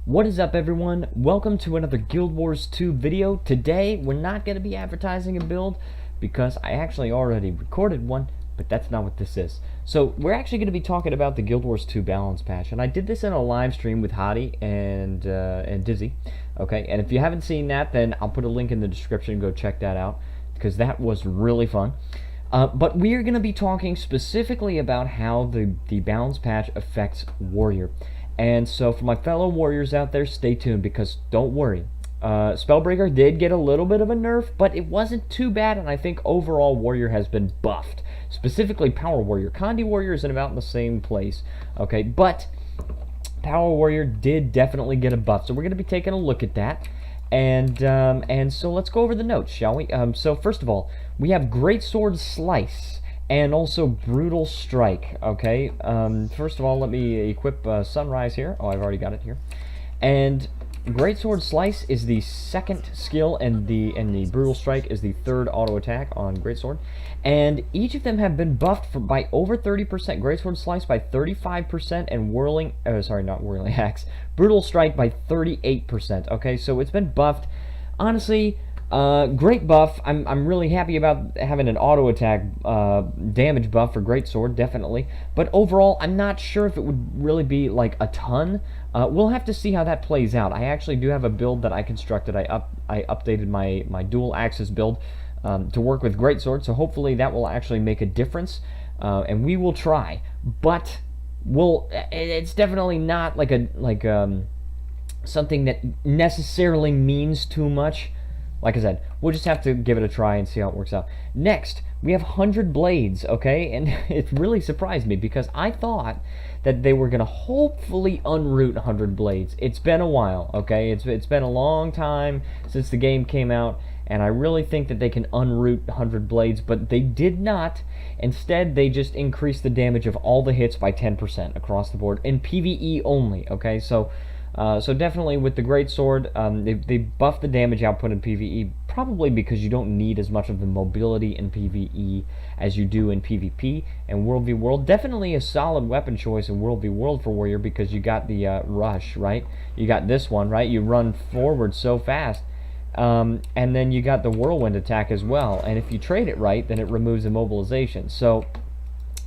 What is up, everyone? Welcome to another Guild Wars 2 video. Today we're not going to be advertising a build because I actually already recorded one, but that's not what this is. So we're actually going to be talking about the Guild Wars 2 balance patch, and I did this in a live stream with Hottie and Dizzy. Okay, and if you haven't seen that, then I'll put a link in the description. Go check that out because that was really fun. But we are going to be talking specifically about how the balance patch affects Warrior. And so for my fellow Warriors out there, stay tuned because don't worry. Spellbreaker did get a little bit of a nerf, but it wasn't too bad, and I think overall Warrior has been buffed. Specifically Power Warrior. Condi Warrior isn't about in the same place, okay? But Power Warrior did definitely get a buff, so we're going to be taking a look at that. And so let's go over the notes, shall we? So first of all, we have Greatsword Slice and also Brutal Strike, okay? First of all, let me equip Sunrise here. Oh, I've already got it here. And Greatsword Slice is the second skill, and the Brutal Strike is the third auto attack on Greatsword. And each of them have been buffed by over 30%. Greatsword Slice by 35%, and Whirling Axe. Brutal Strike by 38%. Okay, so it's been buffed. Honestly, great buff. I'm really happy about having an auto attack damage buff for Greatsword, definitely. But overall, I'm not sure if it would really be like a ton. We'll have to see how that plays out. I actually do have a build that I constructed. I updated my dual axis build to work with Greatsword, so hopefully that will actually make a difference. And we will try, but it's definitely not like something that necessarily means too much. Like I said, we'll just have to give it a try and see how it works out. Next, we have 100 Blades, okay? And it really surprised me because I thought that they were going to hopefully unroot 100 Blades. It's been a while, okay? It's been a long time since the game came out, and I really think that they can unroot 100 Blades, but they did not. Instead, they just increased the damage of all the hits by 10% across the board, in PvE only, okay? So definitely with the Greatsword, they buffed the damage output in PvE, probably because you don't need as much of the mobility in PvE as you do in PvP. And World v World, definitely a solid weapon choice in World v World for Warrior because you got the Rush, right? You got this one, right? You run forward so fast. And then you got the Whirlwind attack as well. And if you trade it right, then it removes immobilization. So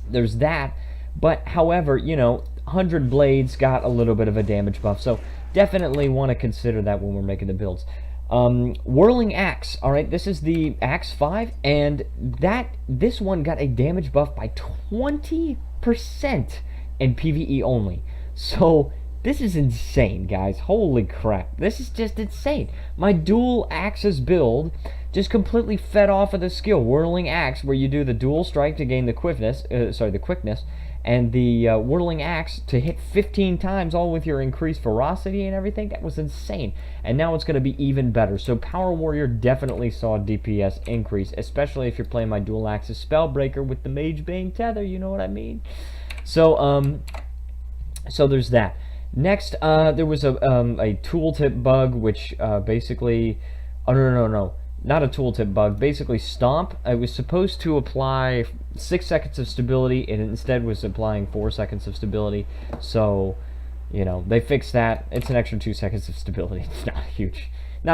there's that. But however, you know, 100 Blades got a little bit of a damage buff, so definitely want to consider that when we're making the builds. Whirling Axe, alright, this is the Axe 5, and this one got a damage buff by 20% in PvE only. So this is insane, guys. Holy crap. This is just insane. My dual axes build just completely fed off of the skill Whirling Axe, where you do the dual strike to gain the quickness, and the Whirling Axe to hit 15 times, all with your increased ferocity and everything. That was insane. And now it's going to be even better. So Power Warrior definitely saw DPS increase, especially if you're playing my dual axis Spellbreaker with the Mage Bane Tether, you know what I mean? So, so there's that. Next, there was a tooltip bug, which basically... Oh, no. Not a tooltip bug, basically Stomp. It was supposed to apply 6 seconds of stability, and it instead was applying 4 seconds of stability. So, you know, they fixed that. It's an extra 2 seconds of stability. It's not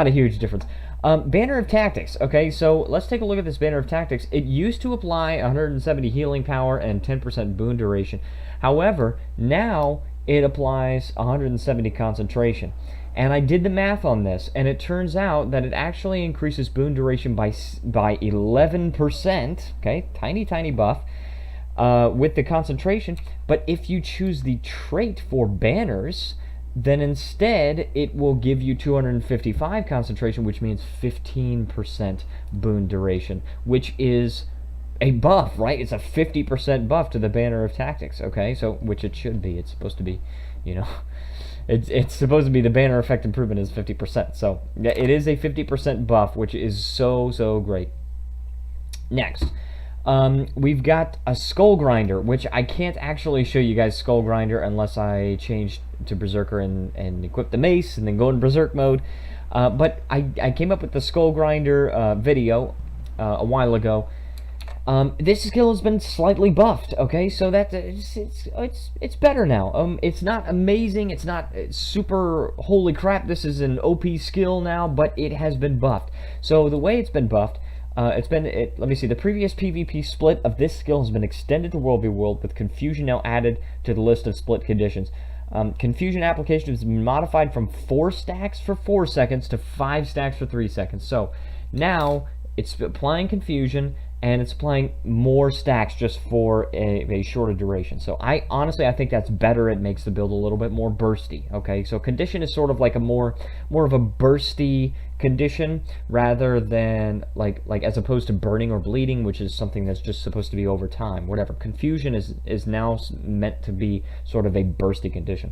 a huge difference. Banner of Tactics. Okay, so let's take a look at this Banner of Tactics. It used to apply 170 healing power and 10% boon duration. However, now it applies 170 concentration. And I did the math on this, and it turns out that it actually increases boon duration by 11%, okay, tiny buff, with the concentration. But if you choose the trait for banners, then instead it will give you 255 concentration, which means 15% boon duration, which is a buff, right? It's a 50% buff to the Banner of Tactics, okay? So, which it should be. It's supposed to be, you know... It's supposed to be the banner effect improvement is 50%. So yeah, it is a 50% buff, which is so great. Next, we've got a Skull Grinder, which I can't actually show you guys Skull Grinder unless I change to Berserker and equip the mace and then go in Berserk mode. But I came up with the Skull Grinder video a while ago. This skill has been slightly buffed, okay, so that it's better now. It's not amazing, it's not super holy crap, this is an OP skill now, but it has been buffed. So the way it's been buffed, let me see, the previous PvP split of this skill has been extended to World v World, with Confusion now added to the list of split conditions. Confusion application has been modified from 4 stacks for 4 seconds to 5 stacks for 3 seconds. So now it's applying Confusion, and it's applying more stacks just for a shorter duration. So I think that's better. It makes the build a little bit more bursty. Okay, so condition is sort of like a more of a bursty condition, rather than like as opposed to burning or bleeding, which is something that's just supposed to be over time. Whatever. Confusion is now meant to be sort of a bursty condition.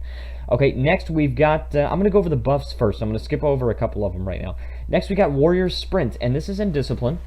Okay, next we've got I'm gonna go over the buffs first. I'm gonna skip over a couple of them right now. Next we got Warrior Sprint, and this is in Discipline.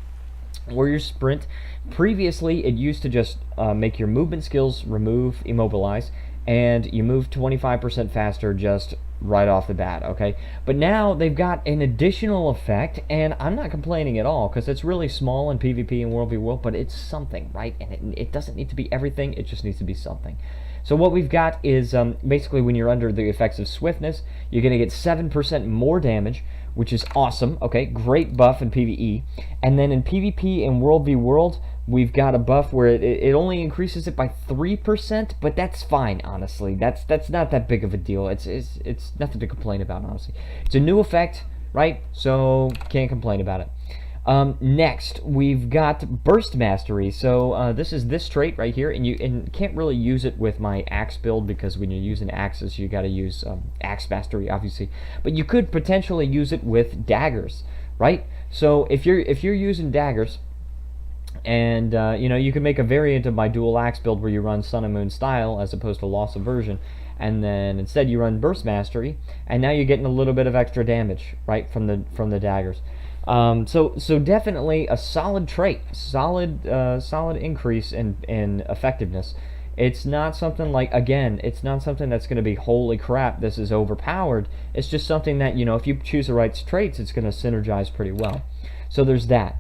Warrior Sprint, previously it used to just make your movement skills remove immobilize, and you move 25% faster just right off the bat, okay? But now they've got an additional effect, and I'm not complaining at all, because it's really small in PvP and World v World, but it's something, right? And it doesn't need to be everything, it just needs to be something. So what we've got is basically when you're under the effects of swiftness, you're going to get 7% more damage, which is awesome. Okay, great buff in PvE. And then in PvP and World v World, we've got a buff where it only increases it by 3%, but that's fine, honestly. That's not that big of a deal. It's nothing to complain about, honestly. It's a new effect, right? So can't complain about it. Next, we've got Burst Mastery. So this is this trait right here, and you can't really use it with my axe build, because when you're using axes, you got to use Axe Mastery, obviously. But you could potentially use it with daggers, right? So if you're using daggers, and you know, you can make a variant of my dual axe build where you run Sun and Moon style as opposed to Loss Aversion, and then instead you run Burst Mastery, and now you're getting a little bit of extra damage, right, from the daggers. So definitely a solid trait, solid increase in effectiveness. It's not something like, again, it's not something that's going to be holy crap, this is overpowered. It's just something that, you know, if you choose the right traits, it's going to synergize pretty well. So there's that.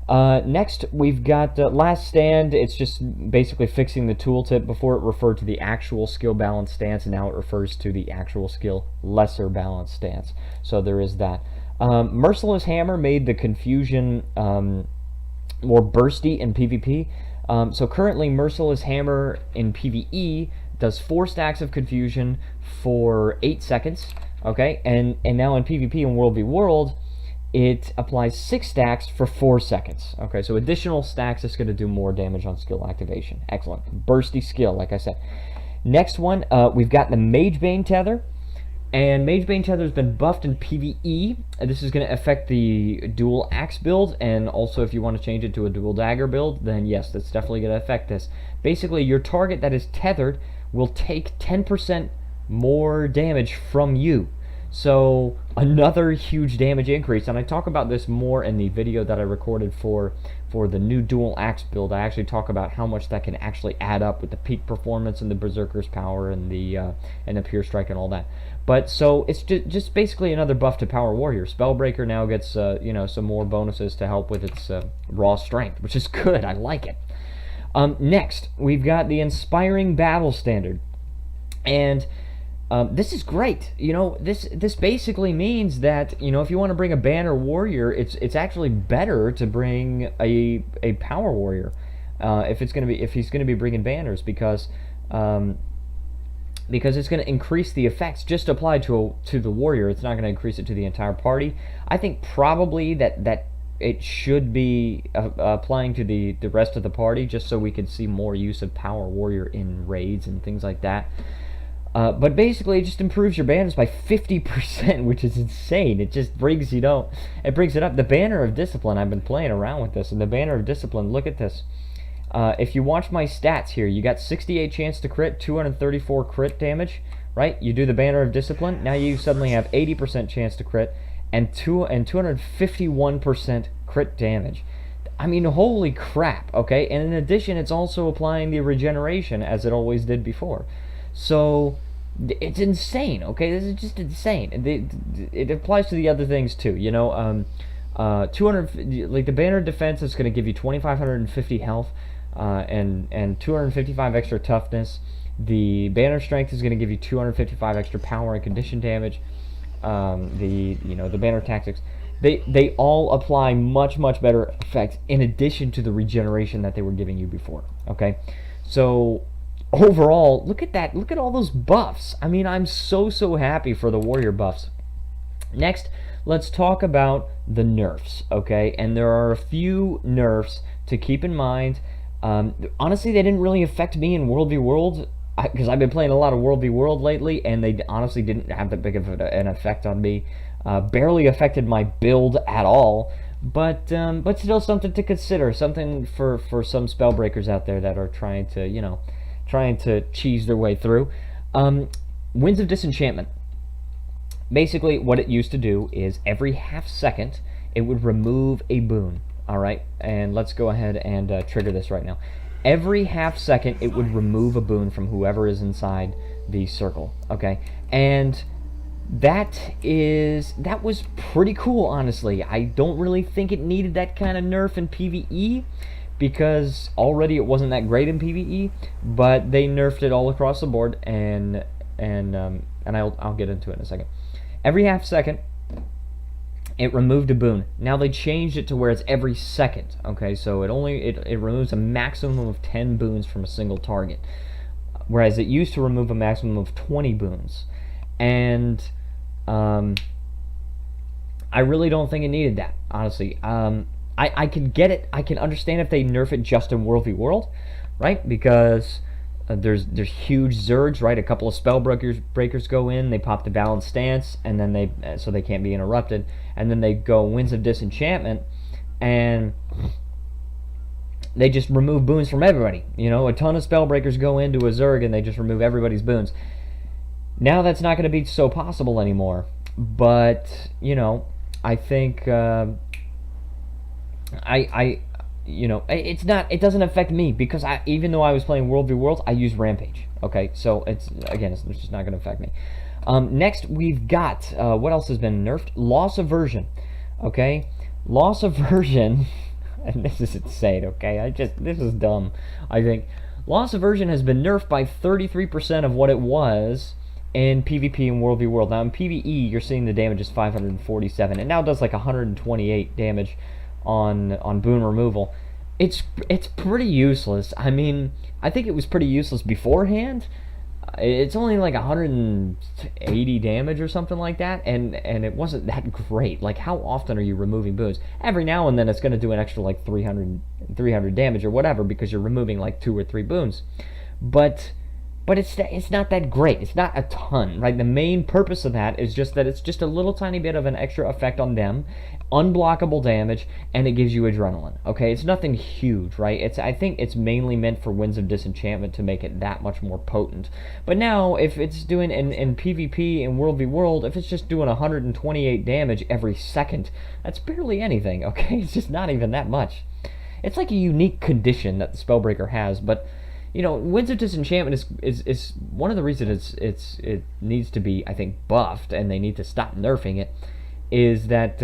Next, we've got Last Stand. It's just basically fixing the tooltip. Before it referred to the actual skill balance stance, and now it refers to the actual skill lesser balance stance. So there is that. Merciless Hammer made the Confusion more bursty in PvP. So currently, Merciless Hammer in PvE does 4 stacks of Confusion for 8 seconds. Okay, and now in PvP and World v World, it applies 6 stacks for 4 seconds. Okay, so additional stacks is going to do more damage on skill activation. Excellent. Bursty skill, like I said. Next one, we've got the Magebane Tether. And Magebane Tether has been buffed in PvE. This is going to affect the dual axe build, and also if you want to change it to a dual dagger build, then yes, that's definitely going to affect this. Basically, your target that is tethered will take 10% more damage from you. So another huge damage increase, and I talk about this more in the video that I recorded for the new dual axe build. I actually talk about how much that can actually add up with the peak performance and the berserker's power and the pure strike and all that. But so it's just basically another buff to Power Warrior. Spellbreaker now gets you know, some more bonuses to help with its raw strength, which is good. I like it. Next, we've got the Inspiring Battle Standard, and this is great. You know, this basically means that, you know, if you want to bring a banner warrior, it's actually better to bring a power warrior if he's going to be bringing banners, because it's going to increase the effects just applied to the warrior. It's not going to increase it to the entire party. I think probably that it should be applying to the rest of the party, just so we could see more use of power warrior in raids and things like that. But basically, it just improves your banners by 50%, which is insane. It just brings, you know, it brings it up. The Banner of Discipline, I've been playing around with this, and the Banner of Discipline, look at this. If you watch my stats here, you got 68 chance to crit, 234 crit damage, right? You do the Banner of Discipline, now you suddenly have 80% chance to crit, and 251% crit damage. I mean, holy crap, okay? And in addition, it's also applying the regeneration, as it always did before. So it's insane, okay? This is just insane. It applies to the other things too, you know. 200, like the banner defense is going to give you 2,550 health, and 255 extra toughness. The banner strength is going to give you 255 extra power and condition damage. The banner tactics, they all apply much better effects in addition to the regeneration that they were giving you before. Okay, so overall, look at that. Look at all those buffs. I mean, I'm so happy for the warrior buffs. Next, let's talk about the nerfs, okay? And there are a few nerfs to keep in mind. Honestly, they didn't really affect me in World v World, because I've been playing a lot of World v World lately, and they honestly didn't have that big of an effect on me. Barely affected my build at all, but still something to consider, something for some spellbreakers out there that are trying to cheese their way through. Winds of Disenchantment. Basically, what it used to do is every half second, it would remove a boon. Alright, and let's go ahead and trigger this right now. Every half second, it would remove a boon from whoever is inside the circle. Okay, and that was pretty cool, honestly. I don't really think it needed that kind of nerf in PvE, because already it wasn't that great in PvE, but they nerfed it all across the board, and I'll get into it in a second. Every half second, it removed a boon. Now they changed it to where it's every second. Okay, so it removes a maximum of 10 boons from a single target, whereas it used to remove a maximum of 20 boons. And I really don't think it needed that, honestly. I can get it. I can understand if they nerf it just in World v World, right? Because there's huge Zergs, right? A couple of breakers go in, they pop the balanced stance, and then so they can't be interrupted, and then they go Winds of Disenchantment, and they just remove boons from everybody. You know, a ton of spellbreakers go into a Zerg, and they just remove everybody's boons. Now that's not going to be so possible anymore, but you know, I think it doesn't affect me, because even though I was playing World v World, I use Rampage. Okay, so it's just not going to affect me. Next, we've got what else has been nerfed? Loss Aversion. Okay, Loss Aversion, and this is insane. Okay, this is dumb. I think Loss Aversion has been nerfed by 33% of what it was in PvP and World v World. Now in PvE, you're seeing the damage is 547. It now does like 128 damage on boon removal. It's pretty useless. I mean, I think it was pretty useless beforehand. It's only like 180 damage or something like that, and it wasn't that great. Like, how often are you removing boons? Every now and then it's going to do an extra like 300 damage or whatever, because you're removing like 2 or 3 boons. But it's not that great. It's not a ton, right? The main purpose of that is just that it's just a little tiny bit of an extra effect on them, unblockable damage, and it gives you adrenaline. Okay, it's nothing huge, right? I think it's mainly meant for Winds of Disenchantment to make it that much more potent. But now, if it's doing in PvP and World v World, if it's just doing 128 damage every second, that's barely anything. Okay, it's just not even that much. It's like a unique condition that the Spellbreaker has, but you know, Winds of Disenchantment is one of the reasons it needs to be, I think, buffed, and they need to stop nerfing it, is that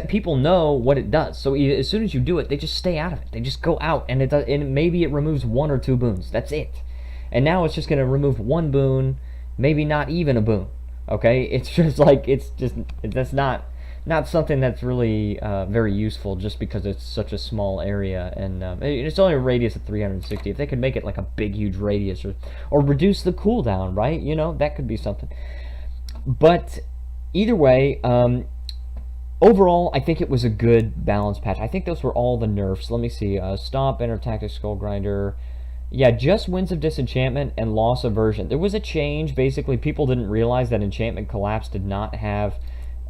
people know what it does. So as soon as you do it, they just stay out of it. They just go out, and maybe it removes 1 or 2 boons. That's it. And now it's just going to remove 1 boon, maybe not even a boon. Okay, it's just like that's not something that's really very useful, just because it's such a small area, and it's only a radius of 360. If they could make it like a big, huge radius, or reduce the cooldown, right? You know, that could be something. But either way, overall, I think it was a good balance patch. I think those were all the nerfs. Let me see. Stomp, Enter Tactics, Skull Grinder. Yeah, just Winds of Disenchantment and Loss Aversion. There was a change. Basically, people didn't realize that Enchantment Collapse did not have...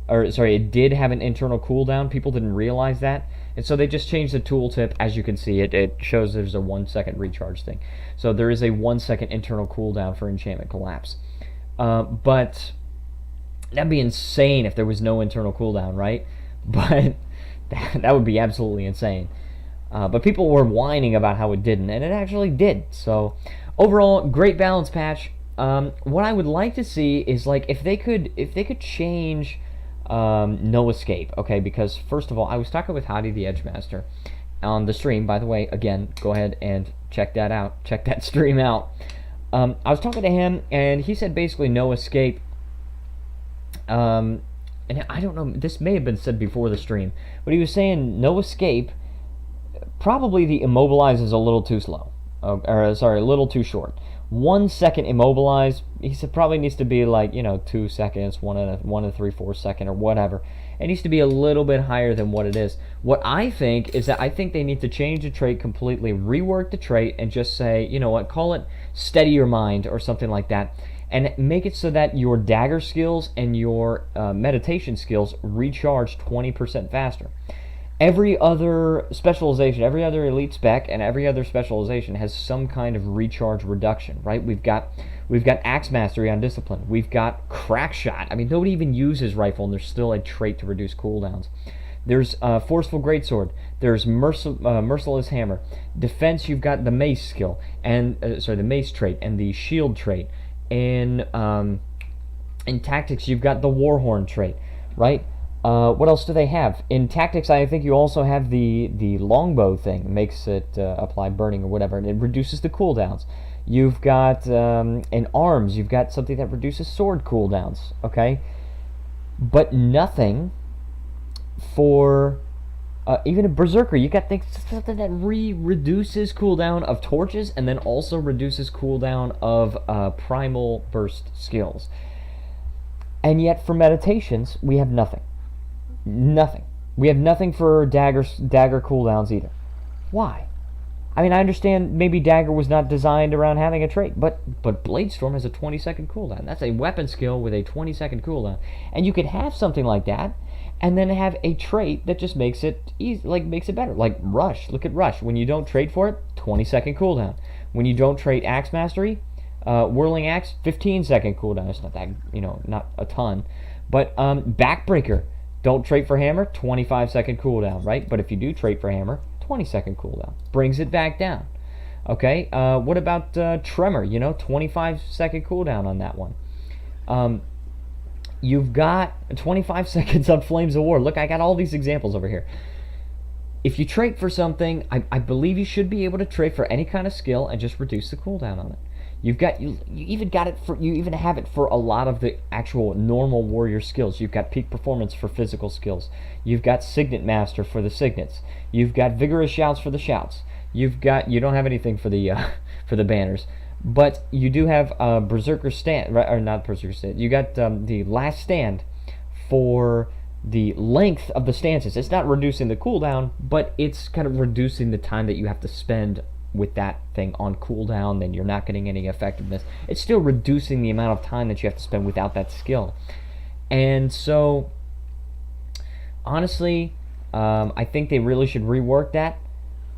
it did have an internal cooldown. People didn't realize that, and so they just changed the tooltip. As you can see, it shows there's a 1 second recharge thing. So there is a 1 second internal cooldown for Enchantment Collapse. But that'd be insane if there was no internal cooldown, right? But that would be absolutely insane. But people were whining about how it didn't, and it actually did. So overall, great balance patch. What I would like to see is, like, if they could change no escape, okay? Because first of all, I was talking with Hadi the Edgemaster on the stream. By the way, again, go ahead and check that out. Check that stream out. I was talking to him, and he said basically no escape. And I don't know, this may have been said before the stream, but he was saying no escape. Probably the immobilize is a little too slow, or sorry, a little too short. 1 second immobilize, he said probably needs to be like 2 seconds, 1 and 3/4 second or whatever. It needs to be a little bit higher than what it is. What I think is that I think they need to change the trait completely, rework the trait, and just say, you know what, call it steady your mind or something like that, and make it so that your dagger skills and your meditation skills recharge 20% faster. Every other specialization, every other elite spec, and every other specialization has some kind of recharge reduction, right? We've got Axe Mastery on Discipline. We've got Crack Shot. I mean, nobody even uses Rifle, and there's still a trait to reduce cooldowns. There's Forceful Greatsword. There's Merciless Hammer. Defense, you've got the Mace skill, and the Mace trait, and the Shield trait. In Tactics, you've got the Warhorn trait, right? What else do they have? In Tactics, I think you also have the longbow thing. Makes it apply burning or whatever, and it reduces the cooldowns. You've got, in Arms, you've got something that reduces sword cooldowns, okay? But nothing for, even a Berserker, you got something that reduces cooldown of torches, and then also reduces cooldown of primal burst skills. And yet for meditations, we have nothing. Nothing. We have nothing for dagger cooldowns either. Why? I mean, I understand maybe dagger was not designed around having a trait, but Bladestorm has a 20-second cooldown. That's a weapon skill with a 20-second cooldown, and you could have something like that, and then have a trait that just makes it easy, like makes it better. Like Rush. Look at Rush. When you don't trade for it, 20-second cooldown. When you don't trade Axe Mastery, Whirling Axe, 15-second cooldown. It's not that, not a ton, but Backbreaker. Don't trait for Hammer, 25-second cooldown, right? But if you do trait for Hammer, 20-second cooldown. Brings it back down. Okay, what about Tremor? 25-second cooldown on that one. You've got 25 seconds on Flames of War. Look, I got all these examples over here. If you trait for something, I believe you should be able to trait for any kind of skill and just reduce the cooldown on it. You even have it for a lot of the actual normal warrior skills. You've got Peak Performance for physical skills. You've got Signet Master for the signets. You've got Vigorous Shouts for the shouts. You don't have anything for the for the banners, but you do have Berserker Stand, or not Berserker Stand. You got the Last Stand for the length of the stances. It's not reducing the cooldown, but it's kind of reducing the time that you have to spend with that thing on cooldown. Then you're not getting any effectiveness. It's still reducing the amount of time that you have to spend without that skill. And so, honestly, I think they really should rework that.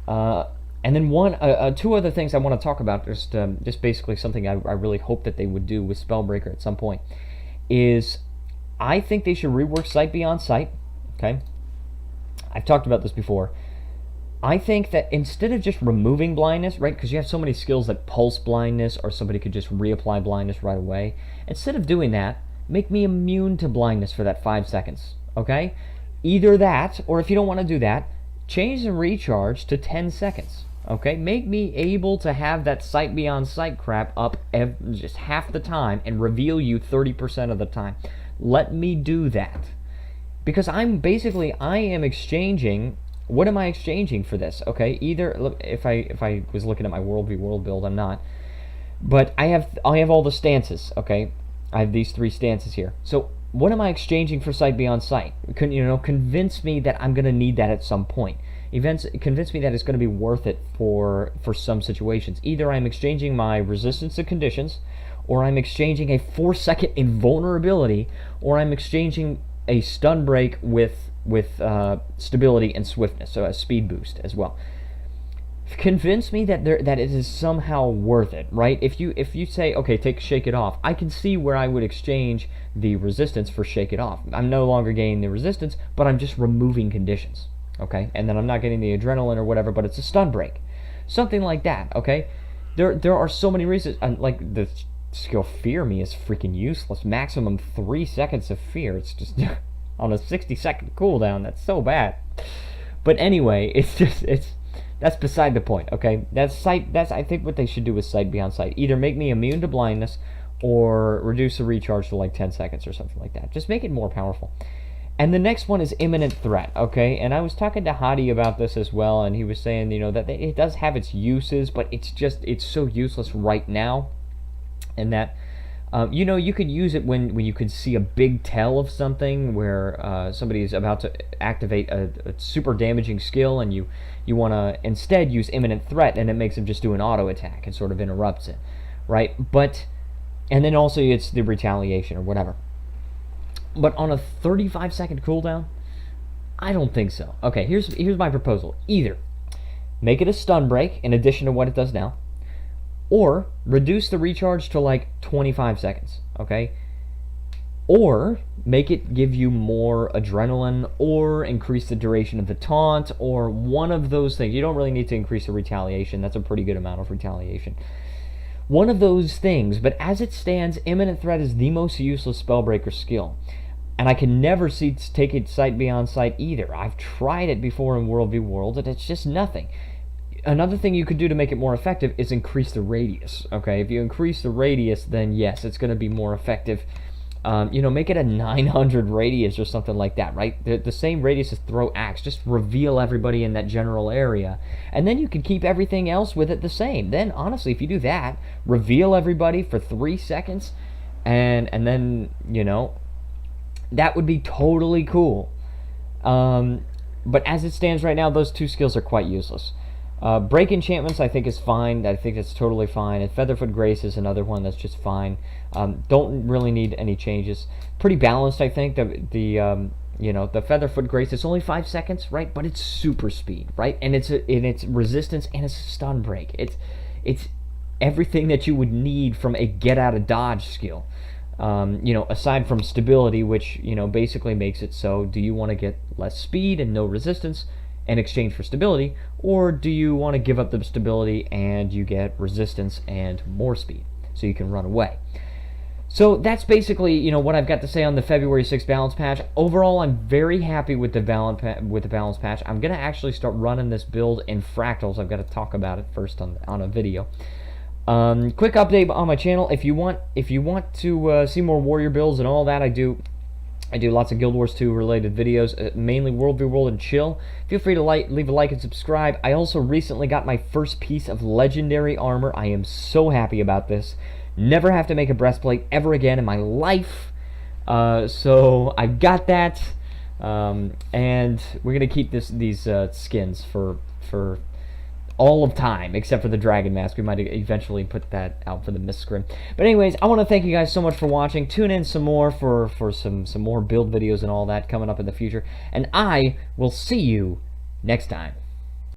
And then two other things I want to talk about, just basically something I really hope that they would do with Spellbreaker at some point, is I think they should rework Sight Beyond Sight. Okay, I've talked about this before. I think that instead of just removing blindness, right, because you have so many skills that pulse blindness, or somebody could just reapply blindness right away, instead of doing that, make me immune to blindness for that 5 seconds, okay? Either that, or if you don't want to do that, change the recharge to 10 seconds, okay? Make me able to have that Sight Beyond Sight crap up just half the time and reveal you 30% of the time. Let me do that. Because I am exchanging. What am I exchanging for this? Okay, either look, if I was looking at my world build, I'm not. But I have all the stances, okay? I have these 3 stances here. So what am I exchanging for Sight Beyond Sight? Convince me that I'm going to need that at some point. Convince me that it's going to be worth it for some situations. Either I'm exchanging my resistance to conditions, or I'm exchanging a 4-second invulnerability, or I'm exchanging a stun break with stability and swiftness, so a speed boost as well. Convince me that it is somehow worth it, right? If you say, okay, take Shake It Off, I can see where I would exchange the resistance for Shake It Off. I'm no longer gaining the resistance, but I'm just removing conditions, okay? And then I'm not getting the adrenaline or whatever, but it's a stun break, something like that, okay? There are so many reasons, like the skill Fear Me is freaking useless. Maximum 3 seconds of fear. It's just on a 60-second cooldown. That's so bad. But anyway, that's beside the point. Okay, that's I think what they should do with sight beyond sight. Either make me immune to blindness, or reduce the recharge to like 10 seconds or something like that. Just make it more powerful. And the next one is imminent threat, okay? And I was talking to Hadi about this as well, and he was saying, that it does have its uses, but it's so useless right now. And that, you could use it when you could see a big tell of something where somebody is about to activate a super damaging skill, and you want to instead use imminent threat, and it makes them just do an auto attack and sort of interrupts it, right? And then also it's the retaliation or whatever. But on a 35-second cooldown, I don't think so. Okay, here's my proposal. Either make it a stun break in addition to what it does now, or reduce the recharge to like 25 seconds, okay? Or make it give you more adrenaline, or increase the duration of the taunt, or one of those things. You don't really need to increase the retaliation. That's a pretty good amount of retaliation. One of those things, but as it stands, imminent threat is the most useless spellbreaker skill. And I can never take it sight beyond sight either. I've tried it before in World v World, and it's just nothing. Another thing you could do to make it more effective is increase the radius. Okay, if you increase the radius, then yes, it's going to be more effective. Make it a 900 radius or something like that, right? The same radius as throw axe. Just reveal everybody in that general area, and then you can keep everything else with it the same. Then, honestly, if you do that, reveal everybody for 3 seconds, and then, that would be totally cool. But as it stands right now, those two skills are quite useless. Break enchantments I think is fine. I think it's totally fine. And Featherfoot Grace is another one that's just fine. Don't really need any changes. Pretty balanced, I think. The Featherfoot Grace, it's only 5 seconds, right? But it's super speed, right? And it's resistance and it's a stun break. It's everything that you would need from a get out of dodge skill. Aside from stability, which basically makes it so, do you want to get less speed and no resistance in exchange for stability, or do you want to give up the stability and you get resistance and more speed so you can run away? So that's basically what I've got to say on the February 6th balance patch. Overall, I'm very happy with the balance patch. I'm gonna actually start running this build in fractals. I've got to talk about it first on a video. Quick update on my channel. If you want to see more warrior builds and all that, I do lots of Guild Wars 2 related videos, mainly World v World and chill. Feel free to leave a like and subscribe. I also recently got my first piece of legendary armor. I am so happy about this. Never have to make a breastplate ever again in my life. So I got that, and we're gonna keep these skins for all of time, except for the Dragon Mask. We might eventually put that out for the Mistgrim. But anyways, I want to thank you guys so much for watching. Tune in some more for some more build videos and all that coming up in the future. And I will see you next time.